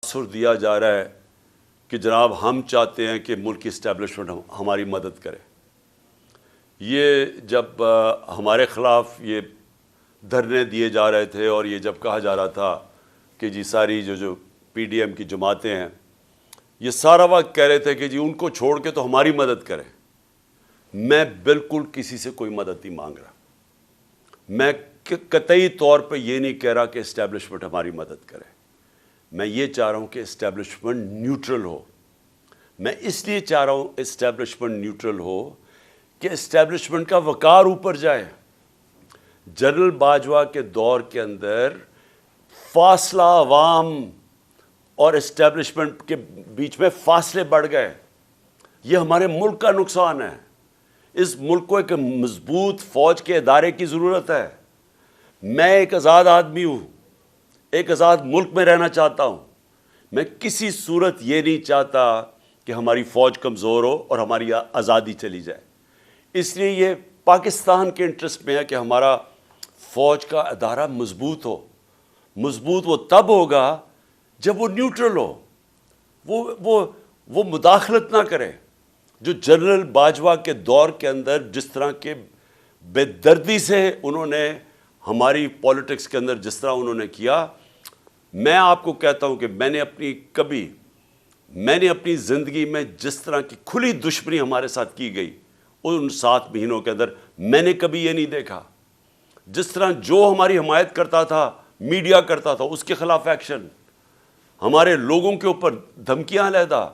تاثر دیا جا رہا ہے کہ جناب ہم چاہتے ہیں کہ ملک کی اسٹیبلشمنٹ ہماری مدد کرے. یہ جب ہمارے خلاف یہ دھرنے دیے جا رہے تھے اور یہ جب کہا جا رہا تھا کہ جی ساری جو پی ڈی ایم کی جماعتیں ہیں یہ سارا وقت کہہ رہے تھے کہ جی ان کو چھوڑ کے تو ہماری مدد کریں. میں بالکل کسی سے کوئی مدد نہیں مانگ رہا. میں قطعی طور پہ یہ نہیں کہہ رہا کہ اسٹیبلشمنٹ ہماری مدد کرے. میں یہ چاہ رہا ہوں کہ اسٹیبلشمنٹ نیوٹرل ہو. میں اس لیے چاہ رہا ہوں اسٹیبلشمنٹ نیوٹرل ہو کہ اسٹیبلشمنٹ کا وقار اوپر جائے. جنرل باجوہ کے دور کے اندر فاصلہ عوام اور اسٹیبلشمنٹ کے بیچ میں فاصلے بڑھ گئے. یہ ہمارے ملک کا نقصان ہے. اس ملک کو ایک مضبوط فوج کے ادارے کی ضرورت ہے. میں ایک آزاد آدمی ہوں, ایک آزاد ملک میں رہنا چاہتا ہوں. میں کسی صورت یہ نہیں چاہتا کہ ہماری فوج کمزور ہو اور ہماری آزادی چلی جائے. اس لیے یہ پاکستان کے انٹرسٹ میں ہے کہ ہمارا فوج کا ادارہ مضبوط ہو. مضبوط وہ تب ہوگا جب وہ نیوٹرل ہو, وہ مداخلت نہ کرے. جو جنرل باجوہ کے دور کے اندر جس طرح کے بے دردی سے انہوں نے ہماری پولیٹکس کے اندر جس طرح انہوں نے کیا, میں آپ کو کہتا ہوں کہ میں نے اپنی زندگی میں جس طرح کی کھلی دشمنی ہمارے ساتھ کی گئی ان 7 مہینوں کے اندر میں نے کبھی یہ نہیں دیکھا. جس طرح جو ہماری حمایت کرتا تھا, میڈیا کرتا تھا, اس کے خلاف ایکشن, ہمارے لوگوں کے اوپر دھمکیاں علیحدہ,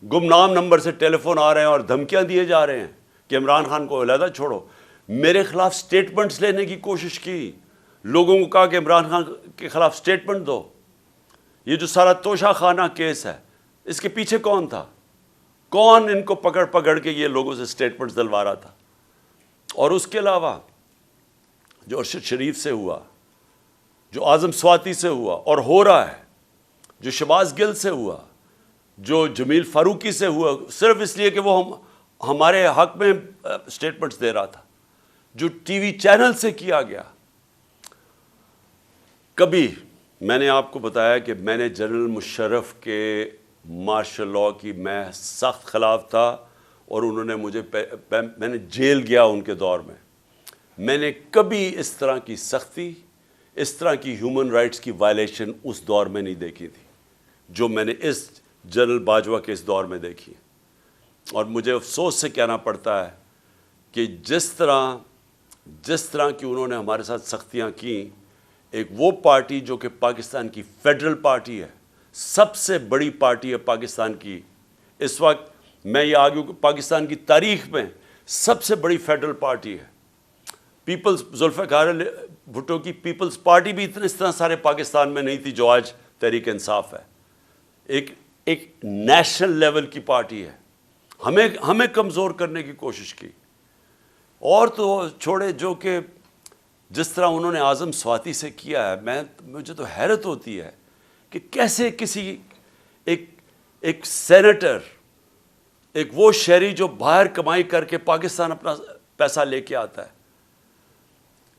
گمنام نمبر سے ٹیلی فون آ رہے ہیں اور دھمکیاں دیے جا رہے ہیں کہ عمران خان کو علیحدہ چھوڑو. میرے خلاف سٹیٹمنٹس لینے کی کوشش کی, لوگوں کو کہا کہ عمران خان کے خلاف سٹیٹمنٹ دو. یہ جو سارا توشہ خانہ کیس ہے اس کے پیچھے کون تھا؟ کون ان کو پکڑ کے یہ لوگوں سے سٹیٹمنٹس دلوا رہا تھا؟ اور اس کے علاوہ جو ارشد شریف سے ہوا, جو اعظم سواتی سے ہوا اور ہو رہا ہے, جو شہباز گل سے ہوا, جو جمیل فاروقی سے ہوا صرف اس لیے کہ وہ ہمارے حق میں سٹیٹمنٹس دے رہا تھا, جو ٹی وی چینل سے کیا گیا. کبھی میں نے آپ کو بتایا کہ میں نے جنرل مشرف کے مارشل لاء کی میں سخت خلاف تھا اور انہوں نے مجھے میں نے جیل گیا ان کے دور میں. میں نے کبھی اس طرح کی سختی, اس طرح کی ہیومن رائٹس کی وائلیشن اس دور میں نہیں دیکھی تھی جو میں نے اس جنرل باجوہ کے اس دور میں دیکھی. اور مجھے افسوس سے کہنا پڑتا ہے کہ جس طرح کی انہوں نے ہمارے ساتھ سختیاں کیں, ایک وہ پارٹی جو کہ پاکستان کی فیڈرل پارٹی ہے, سب سے بڑی پارٹی ہے پاکستان کی اس وقت, میں یہ آگوں کہ پاکستان کی تاریخ میں سب سے بڑی فیڈرل پارٹی ہے. ذوالفقار بھٹو کی پیپلز پارٹی بھی اس طرح سارے پاکستان میں نہیں تھی جو آج تحریک انصاف ہے. ایک نیشنل لیول کی پارٹی ہے. ہمیں کمزور کرنے کی کوشش کی. اور تو چھوڑے جو کہ جس طرح انہوں نے اعظم سواتی سے کیا ہے, مجھے تو حیرت ہوتی ہے کہ کیسے کسی ایک سینیٹر, ایک وہ شہری جو باہر کمائی کر کے پاکستان اپنا پیسہ لے کے آتا ہے,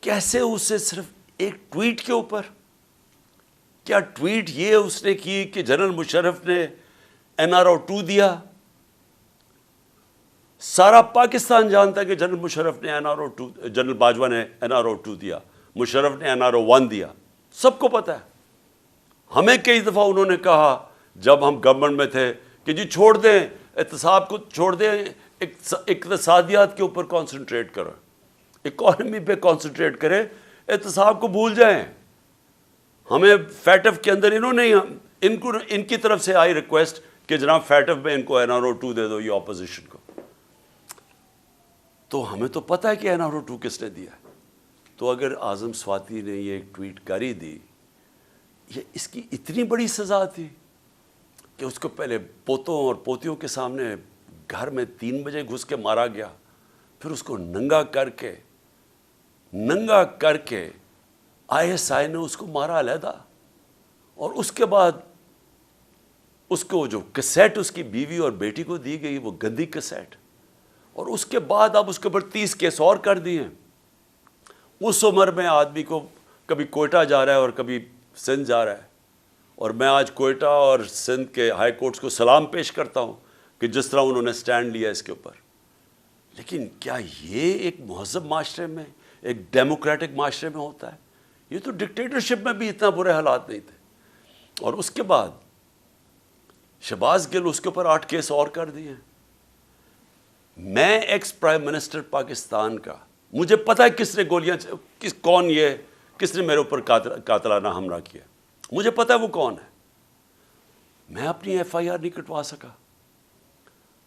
کیسے اسے صرف ایک ٹویٹ کے اوپر, کیا ٹویٹ یہ اس نے کی کہ جنرل مشرف نے NRO 2 دیا؟ سارا پاکستان جانتا ہے کہ جنرل مشرف نے NRO 2, جنرل باجوہ نے NRO 2 دیا, مشرف نے NRO 1 دیا, سب کو پتہ ہے. ہمیں کئی دفعہ انہوں نے کہا جب ہم گورنمنٹ میں تھے کہ جی چھوڑ دیں احتساب کو, چھوڑ دیں اقتصادیات کے اوپر کانسنٹریٹ کرو, اکانومی پہ کانسنٹریٹ کریں, احتساب کو بھول جائیں. ہمیں فیٹف کے اندر ان کی طرف سے آئی ریکویسٹ کہ جناب فیٹف میں ان کو NRO 2 دے دو, یہ اپوزیشن کو. تو ہمیں تو پتہ ہے کہ NRO 2 کس نے دیا. تو اگر اعظم سواتی نے یہ ایک ٹویٹ کری دی, یہ اس کی اتنی بڑی سزا تھی کہ اس کو پہلے پوتوں اور پوتیوں کے سامنے گھر میں 3 بجے گھس کے مارا گیا, پھر اس کو ننگا کر کے ISI نے اس کو مارا علیحدہ, اور اس کے بعد اس کو جو کیسٹ اس کی بیوی اور بیٹی کو دی گئی وہ گندی کیسٹ, اور اس کے بعد اب اس کے اوپر 30 کیس اور کر دیے. اس عمر میں آدمی کو کبھی کوئٹہ جا رہا ہے اور کبھی سندھ جا رہا ہے, اور میں آج کوئٹہ اور سندھ کے ہائی کورٹس کو سلام پیش کرتا ہوں کہ جس طرح انہوں نے سٹینڈ لیا اس کے اوپر. لیکن کیا یہ ایک مہذب معاشرے میں، ایک ڈیموکریٹک معاشرے میں ہوتا ہے؟ یہ تو ڈکٹیٹرشپ میں بھی اتنا برے حالات نہیں تھے. اور اس کے بعد شہباز گل، اس کے اوپر 8 کیس اور کر دیے ہیں. میں ایکس پرائم منسٹر پاکستان کا، مجھے پتہ ہے کس نے گولیاں، کس نے میرے اوپر قاتلانہ حملہ کیا، مجھے پتہ ہے وہ کون ہے. میں اپنی ایف آئی آر نہیں کٹوا سکا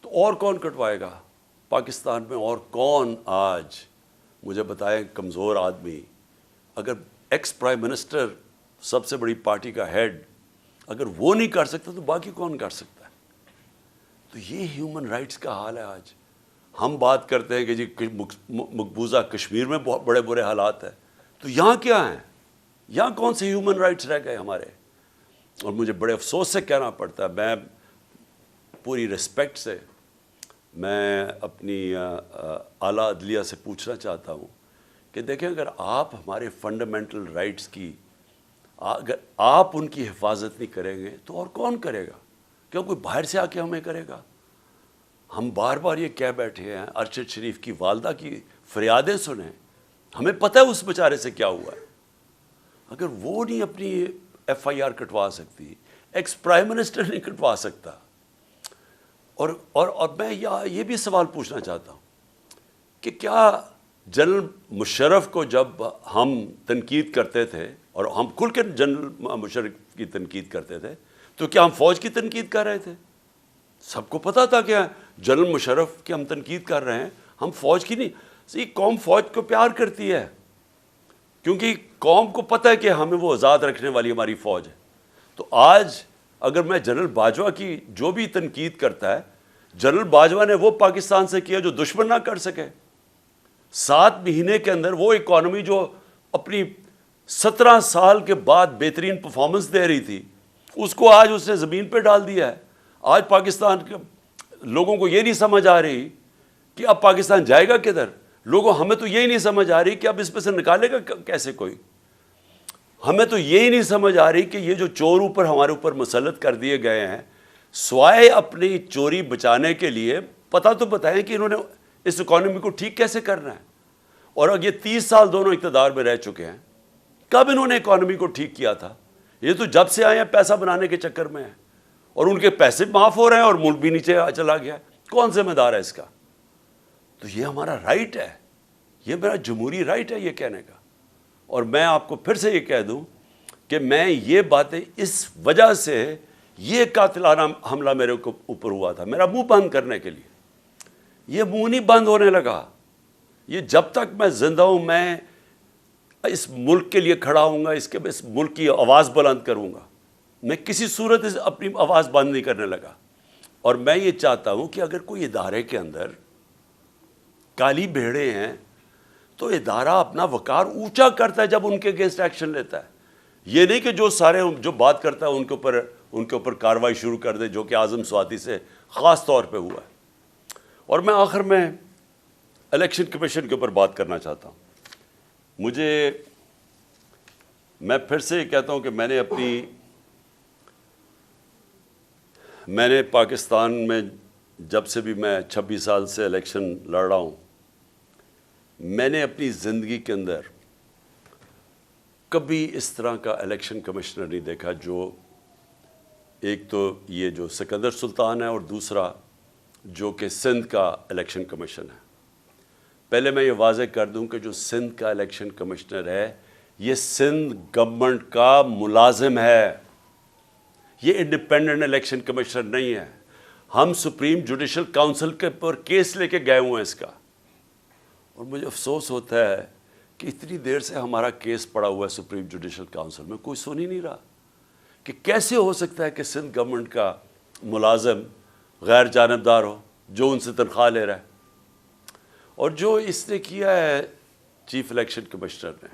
تو اور کون کٹوائے گا پاکستان میں؟ اور کون آج مجھے بتائے کمزور آدمی، اگر ایکس پرائم منسٹر سب سے بڑی پارٹی کا ہیڈ اگر وہ نہیں کر سکتا تو باقی کون کر سکتا ہے؟ تو یہ ہیومن رائٹس کا حال ہے آج. ہم بات کرتے ہیں کہ جی مقبوضہ کشمیر میں بہت بڑے برے حالات ہیں، تو یہاں کیا ہیں؟ یہاں کون سے ہیومن رائٹس رہ گئے ہمارے؟ اور مجھے بڑے افسوس سے کہنا پڑتا ہے، میں پوری رسپیکٹ سے میں اپنی اعلیٰ عدلیہ سے پوچھنا چاہتا ہوں کہ دیکھیں، اگر آپ ہمارے فنڈامنٹل رائٹس کی، اگر آپ ان کی حفاظت نہیں کریں گے تو اور کون کرے گا؟ کیا کوئی باہر سے آ کے ہمیں کرے گا؟ ہم بار بار یہ کہہ بیٹھے ہیں، ارشد شریف کی والدہ کی فریادیں سنیں، ہمیں پتہ ہے اس بیچارے سے کیا ہوا ہے. اگر وہ نہیں اپنی ایف آئی آر کٹوا سکتی، ایکس پرائم منسٹر نہیں کٹوا سکتا. اور میں یہ بھی سوال پوچھنا چاہتا ہوں کہ کیا جنرل مشرف کو جب ہم تنقید کرتے تھے، اور ہم کھل کے جنرل مشرف کی تنقید کرتے تھے، تو کیا ہم فوج کی تنقید کر رہے تھے؟ سب کو پتہ تھا کہ جنرل مشرف کی ہم تنقید کر رہے ہیں، ہم فوج کی نہیں. قوم فوج کو پیار کرتی ہے کیونکہ قوم کو پتہ ہے کہ ہمیں وہ آزاد رکھنے والی ہماری فوج ہے. تو آج اگر میں جنرل باجوہ کی جو بھی تنقید کرتا ہے، جنرل باجوہ نے وہ پاکستان سے کیا جو دشمن نہ کر سکے. 7 مہینے کے اندر وہ اکانومی جو اپنی 17 سال کے بعد بہترین پرفارمنس دے رہی تھی، اس کو آج اس نے زمین پہ ڈال دیا ہے. آج پاکستان کے لوگوں کو یہ نہیں سمجھ آ رہی کہ اب پاکستان جائے گا کدھر. ہمیں تو یہی نہیں سمجھ آ رہی کہ اب اس پہ سے نکالے گا کیسے کوئی. ہمیں تو یہی نہیں سمجھ آ رہی کہ یہ جو چور ہمارے اوپر مسلط کر دیے گئے ہیں، سوائے اپنی چوری بچانے کے لیے، پتہ تو بتائیں کہ انہوں نے اس اکانومی کو ٹھیک کیسے کرنا ہے. اور اب یہ 30 سال دونوں اقتدار میں رہ چکے ہیں، کب انہوں نے اکانومی کو ٹھیک کیا تھا؟ یہ تو جب سے آئے ہیں پیسہ بنانے کے چکر میں ہیں، اور ان کے پیسے معاف ہو رہے ہیں اور ملک بھی نیچے چلا گیا. کون ذمہ دار ہے اس کا؟ تو یہ ہمارا رائٹ ہے، یہ میرا جمہوری رائٹ ہے یہ کہنے کا. اور میں آپ کو پھر سے یہ کہہ دوں کہ میں یہ باتیں اس وجہ سے، یہ قاتلانہ حملہ میرے اوپر ہوا تھا میرا منہ بند کرنے کے لیے. یہ منہ نہیں بند ہونے لگا. یہ جب تک میں زندہ ہوں، میں اس ملک کے لیے کھڑا ہوں گا، اس ملک کی آواز بلند کروں گا. میں کسی صورت اپنی آواز بند نہیں کرنے لگا. اور میں یہ چاہتا ہوں کہ اگر کوئی ادارے کے اندر کالی بھیڑیں ہیں تو ادارہ اپنا وقار اونچا کرتا ہے جب ان کے اگینسٹ ایکشن لیتا ہے. یہ نہیں کہ جو بات کرتا ہے ان کے اوپر کارروائی شروع کر دے، جو کہ اعظم سواتی سے خاص طور پہ ہوا ہے. اور میں آخر میں الیکشن کمیشن کے اوپر بات کرنا چاہتا ہوں. میں پھر سے یہ کہتا ہوں کہ میں نے پاکستان میں جب سے بھی میں 26 سال سے الیکشن لڑ رہا ہوں، میں نے اپنی زندگی کے اندر کبھی اس طرح کا الیکشن کمشنر نہیں دیکھا. جو ایک تو یہ جو سکندر سلطان ہے، اور دوسرا جو کہ سندھ کا الیکشن کمیشن ہے. پہلے میں یہ واضح کر دوں کہ جو سندھ کا الیکشن کمشنر ہے، یہ سندھ گورنمنٹ کا ملازم ہے، یہ انڈیپینڈنٹ الیکشن کمشنر نہیں ہے. ہم سپریم جوڈیشل کاؤنسل کے پر کیس لے کے گئے ہوئے ہیں اس کا. اور مجھے افسوس ہوتا ہے کہ اتنی دیر سے ہمارا کیس پڑا ہوا ہے سپریم جوڈیشل کاؤنسل میں، کوئی سن ہی نہیں رہا کہ کیسے ہو سکتا ہے کہ سندھ گورنمنٹ کا ملازم غیر جانبدار ہو جو ان سے تنخواہ لے رہا ہے. اور جو اس نے کیا ہے چیف الیکشن کمشنر نے،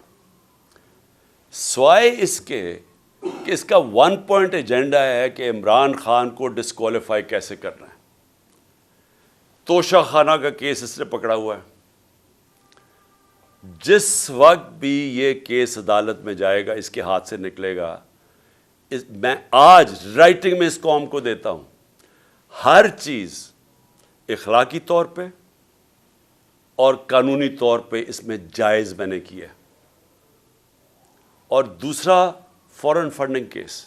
سوائے اس کے کہ اس کا 1 پوائنٹ ایجنڈا ہے کہ عمران خان کو ڈسکوالیفائی کیسے کرنا ہے. توشہ خانہ کا کیس اس نے پکڑا ہوا ہے. جس وقت بھی یہ کیس عدالت میں جائے گا، اس کے ہاتھ سے نکلے گا، میں آج رائٹنگ میں اس قوم کو دیتا ہوں، ہر چیز اخلاقی طور پہ اور قانونی طور پہ اس میں جائز میں نے کیا ہے۔ اور دوسرا فورن فنڈنگ کیس،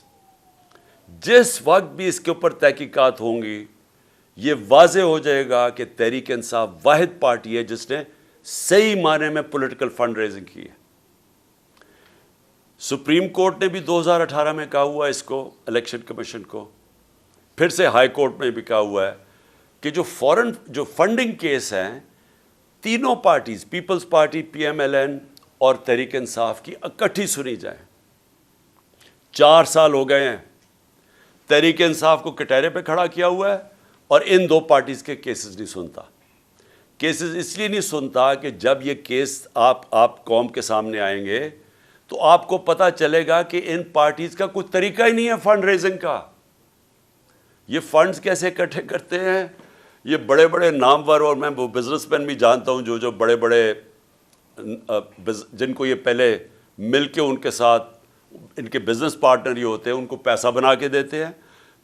جس وقت بھی اس کے اوپر تحقیقات ہوں گی یہ واضح ہو جائے گا کہ تحریک انصاف واحد پارٹی ہے جس نے صحیح معنی میں پولیٹیکل فنڈ ریزنگ کی ہے۔ سپریم کورٹ نے بھی 2018 میں کہا ہوا ہے اس کو، الیکشن کمیشن کو، پھر سے ہائی کورٹ میں بھی کہا ہوا ہے کہ جو فنڈنگ کیس ہیں تینوں پارٹیز، پیپلز پارٹی، پی ایم ایل این اور تحریک انصاف کی اکٹھی سنی جائیں۔ 4 سال ہو گئے ہیں، تحریک انصاف کو کٹہرے پہ کھڑا کیا ہوا ہے اور ان دو پارٹیز کے کیسز نہیں سنتا۔ کیسز اس لیے نہیں سنتا کہ جب یہ کیس آپ قوم کے سامنے آئیں گے تو آپ کو پتہ چلے گا کہ ان پارٹیز کا کوئی طریقہ ہی نہیں ہے فنڈ ریزنگ کا۔ یہ فنڈز کیسے اکٹھے کرتے ہیں، یہ بڑے بڑے نامور، اور میں وہ بزنس مین بھی جانتا ہوں جو بڑے بڑے جن کو یہ پہلے مل کے ان کے ساتھ ان کے بزنس پارٹنر ہی ہوتے ہیں، ان کو پیسہ بنا کے دیتے ہیں،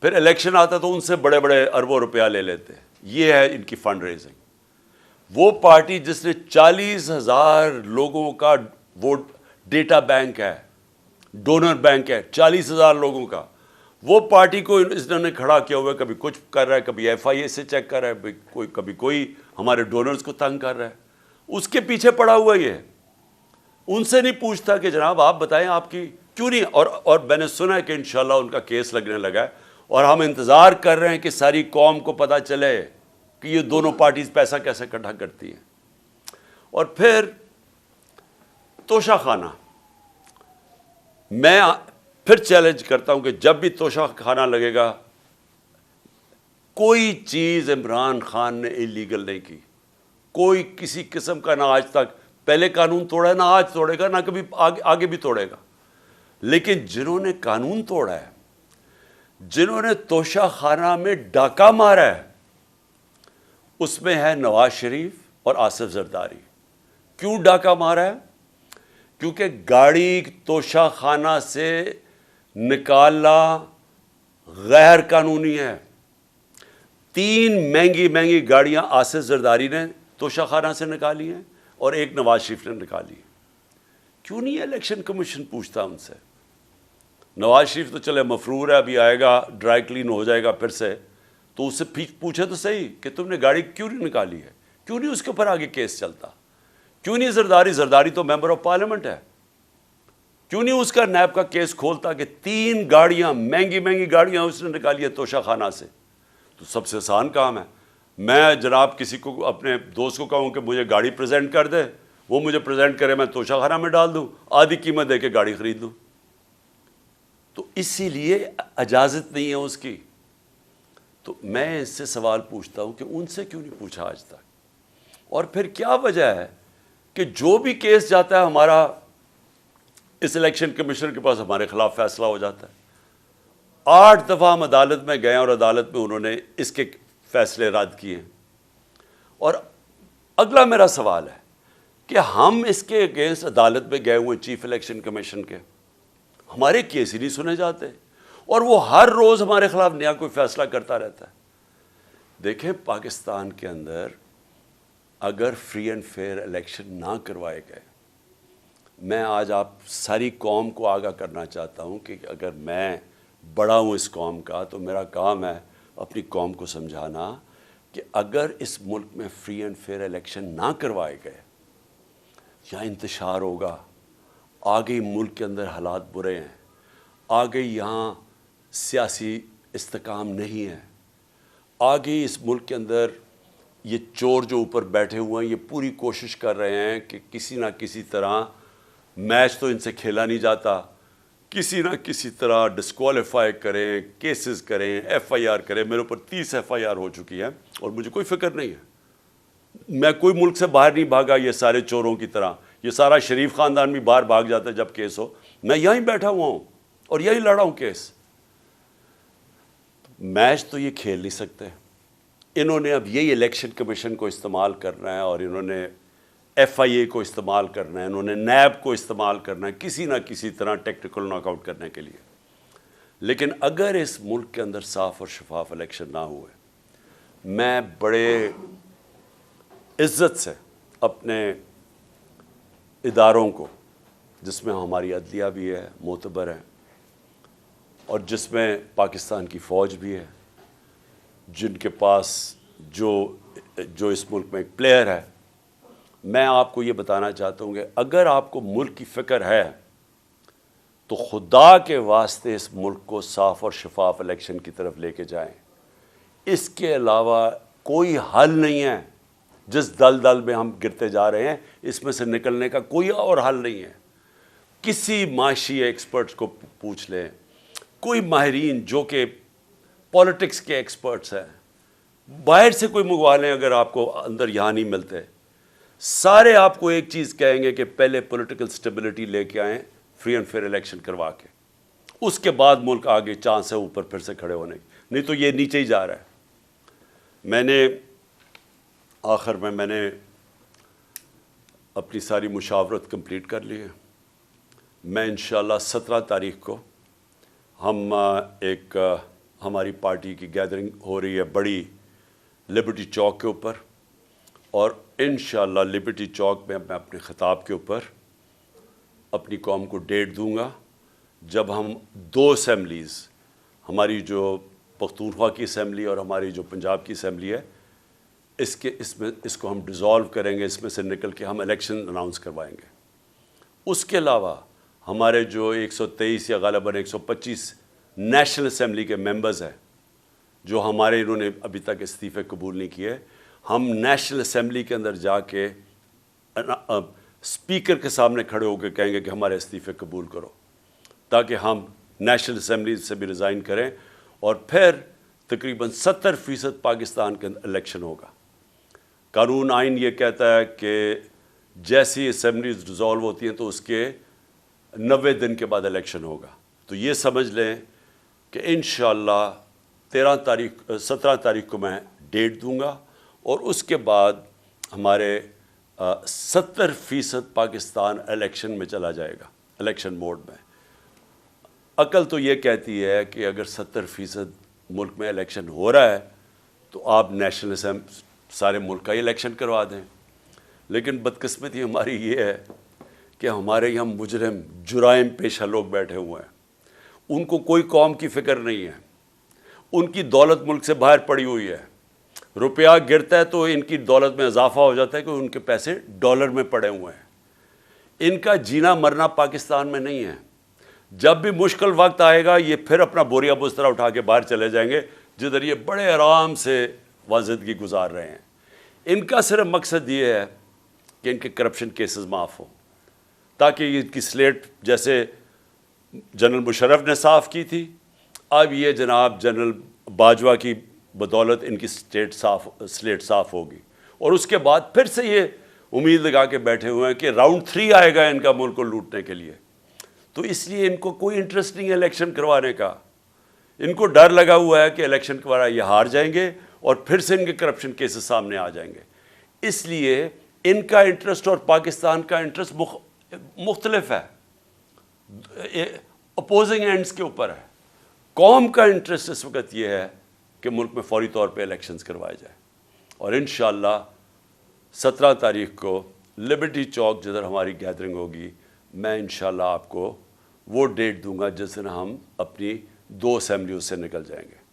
پھر الیکشن آتا تو ان سے بڑے بڑے اربوں روپیہ لے لیتے ہیں۔ یہ ہے ان کی فنڈ ریزنگ۔ وہ پارٹی جس نے 40,000 لوگوں کا ووٹ ڈیٹا بینک ہے، ڈونر بینک ہے 40,000 لوگوں کا، وہ پارٹی کو اس نے کھڑا کیا ہوا ہے، کبھی کچھ کر رہا ہے، کبھی ایف آئی اے سے چیک کر رہا ہے، کبھی کوئی ہمارے ڈونرز کو تنگ کر رہا ہے، اس کے پیچھے پڑا ہوا یہ۔ ان سے نہیں پوچھتا کہ جناب آپ بتائیں آپ کی کیوں نہیں، اور میں نے سنا ہے کہ انشاءاللہ ان کا کیس لگنے لگا ہے، اور ہم انتظار کر رہے ہیں کہ ساری قوم کو پتہ چلے کہ یہ دونوں پارٹیز پیسہ کیسے اکٹھا کرتی ہیں۔ اور پھر توشہ خانہ، میں پھر چیلنج کرتا ہوں کہ جب بھی توشہ خانہ لگے گا، کوئی چیز عمران خان نے انلیگل نہیں کی، کوئی کسی قسم کا، نہ آج تک پہلے قانون توڑا ہے، نہ آج توڑے گا، نہ کبھی آگے بھی توڑے گا۔ لیکن جنہوں نے قانون توڑا ہے، جنہوں نے توشہ خانہ میں ڈاکہ مارا ہے، اس میں ہے نواز شریف اور آصف زرداری۔ کیوں ڈاکہ مارا ہے؟ کیونکہ گاڑی توشہ خانہ سے نکالنا غیر قانونی ہے۔ 3 مہنگی گاڑیاں آصف زرداری نے توشہ خانہ سے نکالی ہیں اور ایک نواز شریف نے نکالی ہے۔ کیوں نہیں الیکشن کمیشن پوچھتا ان سے؟ نواز شریف تو چلے مفرور ہے، ابھی آئے گا ڈرائی کلین ہو جائے گا پھر سے، تو اس سے پوچھے تو صحیح کہ تم نے گاڑی کیوں نہیں نکالی ہے، کیوں نہیں اس کے اوپر آگے کیس چلتا؟ کیوں نہیں زرداری تو ممبر آف پارلیمنٹ ہے، کیوں نہیں اس کا نیب کا کیس کھولتا کہ 3 گاڑیاں مہنگی گاڑیاں اس نے نکالی ہے توشہ خانہ سے؟ تو سب سے آسان کام ہے، میں جناب کسی کو اپنے دوست کو کہوں کہ مجھے گاڑی پریزنٹ کر دے، وہ مجھے پریزنٹ کرے، میں توشہ خانہ میں ڈال دوں، آدھی قیمت دے کے گاڑی خرید لوں۔ تو اسی لیے اجازت نہیں ہے اس کی۔ تو میں اس سے سوال پوچھتا ہوں کہ ان سے کیوں نہیں پوچھا آج تک؟ اور پھر کیا وجہ ہے کہ جو بھی کیس جاتا ہے ہمارا اس الیکشن کمیشن کے پاس ہمارے خلاف فیصلہ ہو جاتا ہے؟ 8 دفعہ ہم عدالت میں گئے اور عدالت میں انہوں نے اس کے فیصلے رد کیے۔ اور اگلا میرا سوال ہے کہ ہم اس کے اگینسٹ عدالت میں گئے ہوئے چیف الیکشن کمیشن کے، ہمارے کیس ہی نہیں سنے جاتے، اور وہ ہر روز ہمارے خلاف نیا کوئی فیصلہ کرتا رہتا ہے۔ دیکھیں پاکستان کے اندر اگر فری اینڈ فیئر الیکشن نہ کروائے گئے، میں آج آپ ساری قوم کو آگاہ کرنا چاہتا ہوں کہ اگر میں بڑا ہوں اس قوم کا تو میرا کام ہے اپنی قوم کو سمجھانا کہ اگر اس ملک میں فری اینڈ فیئر الیکشن نہ کروائے گئے، یا انتشار ہوگا، آگے ملک کے اندر حالات برے ہیں، آگے یہاں سیاسی استحکام نہیں ہے، آگے اس ملک کے اندر یہ چور جو اوپر بیٹھے ہوئے ہیں یہ پوری کوشش کر رہے ہیں کہ کسی نہ کسی طرح میچ تو ان سے کھیلا نہیں جاتا، کسی نہ کسی طرح ڈسکوالیفائی کریں، کیسز کریں، ایف آئی آر کریں۔ میرے اوپر 30 ایف آئی آر ہو چکی ہے اور مجھے کوئی فکر نہیں ہے، میں کوئی ملک سے باہر نہیں بھاگا یہ سارے چوروں کی طرح، یہ سارا شریف خاندان بھی باہر بھاگ جاتا ہے جب کیس ہو، میں یہیں بیٹھا ہوا ہوں اور یہی لڑا ہوں کیس۔ میچ تو یہ کھیل نہیں سکتے، انہوں نے اب یہی الیکشن کمیشن کو استعمال کرنا ہے، اور انہوں نے ایف آئی اے کو استعمال کرنا ہے، انہوں نے نیب کو استعمال کرنا ہے کسی نہ کسی طرح ٹیکٹیکل ناک آؤٹ کرنے کے لیے۔ لیکن اگر اس ملک کے اندر صاف اور شفاف الیکشن نہ ہوئے، میں بڑے عزت سے اپنے اداروں کو، جس میں ہماری عدلیہ بھی ہے، معتبر ہے، اور جس میں پاکستان کی فوج بھی ہے، جن کے پاس جو اس ملک میں ایک پلیئر ہے، میں آپ کو یہ بتانا چاہتا ہوں کہ اگر آپ کو ملک کی فکر ہے تو خدا کے واسطے اس ملک کو صاف اور شفاف الیکشن کی طرف لے کے جائیں۔ اس کے علاوہ کوئی حل نہیں ہے۔ جس دل میں ہم گرتے جا رہے ہیں، اس میں سے نکلنے کا کوئی اور حل نہیں ہے۔ کسی معاشی ایکسپرٹس کو پوچھ لیں، کوئی ماہرین جو کہ پولیٹکس کے ایکسپرٹس ہیں، باہر سے کوئی منگوا لیں اگر آپ کو اندر یہاں نہیں ملتے، سارے آپ کو ایک چیز کہیں گے کہ پہلے پولیٹیکل سٹیبلٹی لے کے آئیں، فری اینڈ فیئر الیکشن کروا کے، اس کے بعد ملک آگے چاند سے اوپر پھر سے کھڑے ہونے کی، نہیں تو یہ نیچے ہی جا رہا ہے۔ میں نے آخر میں نے اپنی ساری مشاورت کمپلیٹ کر لی ہے۔ میں انشاءاللہ 17 تاریخ کو ہم ہماری پارٹی کی گیدرنگ ہو رہی ہے بڑی لبرٹی چوک کے اوپر، اور انشاءاللہ لبرٹی چوک میں میں اپنے خطاب کے اوپر اپنی قوم کو ڈیٹ دوں گا جب ہم 2 اسمبلیز، ہماری جو پختونخوا کی اسمبلی اور ہماری جو پنجاب کی اسمبلی ہے، اس کو ہم ڈیزالو کریں گے، اس میں سے نکل کے ہم الیکشن اناؤنس کروائیں گے۔ اس کے علاوہ ہمارے جو 123 یا غالباً 125 نیشنل اسمبلی کے ممبرز ہیں، جو ہمارے انہوں نے ابھی تک استعفے قبول نہیں کیے، ہم نیشنل اسمبلی کے اندر جا کے اسپیکر کے سامنے کھڑے ہو کے کہیں گے کہ ہمارے استعفے قبول کرو، تاکہ ہم نیشنل اسمبلی سے بھی ریزائن کریں، اور پھر تقریباً 70% پاکستان کے اندر الیکشن ہوگا۔ قانون آئین یہ کہتا ہے کہ جیسی اسمبلیز ڈیزالو ہوتی ہیں تو اس کے 90 دن کے بعد الیکشن ہوگا۔ تو یہ سمجھ لیں کہ انشاءاللہ 17 تاریخ کو میں ڈیٹ دوں گا، اور اس کے بعد ہمارے 70% پاکستان الیکشن میں چلا جائے گا، الیکشن موڈ میں۔ عقل تو یہ کہتی ہے کہ اگر 70% ملک میں الیکشن ہو رہا ہے تو آپ نیشنل اسمبلی سارے ملک کا ہی الیکشن کروا دیں، لیکن بدقسمتی ہماری یہ ہے کہ ہمارے یہاں مجرم جرائم پیشہ لوگ بیٹھے ہوئے ہیں، ان کو کوئی قوم کی فکر نہیں ہے، ان کی دولت ملک سے باہر پڑی ہوئی ہے، روپیہ گرتا ہے تو ان کی دولت میں اضافہ ہو جاتا ہے کہ ان کے پیسے ڈالر میں پڑے ہوئے ہیں۔ ان کا جینا مرنا پاکستان میں نہیں ہے۔ جب بھی مشکل وقت آئے گا یہ پھر اپنا بوریا بستر اٹھا کے باہر چلے جائیں گے، جدھر یہ بڑے آرام سے زندگی گزار رہے ہیں۔ ان کا صرف مقصد یہ ہے کہ ان کے کرپشن کیسز معاف ہوں، تاکہ ان کی سلیٹ جیسے جنرل مشرف نے صاف کی تھی، اب یہ جناب جنرل باجوہ کی بدولت ان کی سلیٹ صاف ہوگی، اور اس کے بعد پھر سے یہ امید لگا کے بیٹھے ہوئے ہیں کہ راؤنڈ 3 آئے گا ان کا ملک کو لوٹنے کے لیے۔ تو اس لیے ان کو کوئی انٹرسٹ نہیں ہے الیکشن کروانے کا، ان کو ڈر لگا ہوا ہے کہ الیکشن کروانا یہ ہار جائیں گے اور پھر سے ان کے کرپشن کیسز سامنے آ جائیں گے۔ اس لیے ان کا انٹرسٹ اور پاکستان کا انٹرسٹ مختلف ہے، اپوزنگ اینڈز کے اوپر ہے۔ قوم کا انٹرسٹ اس وقت یہ ہے کہ ملک میں فوری طور پہ الیکشنز کروائے جائیں، اور انشاءاللہ 17 تاریخ کو لبرٹی چوک جدھر ہماری گیدرنگ ہوگی، میں انشاءاللہ آپ کو وہ ڈیٹ دوں گا جس دن ہم اپنی 2 اسمبلیوں سے نکل جائیں گے۔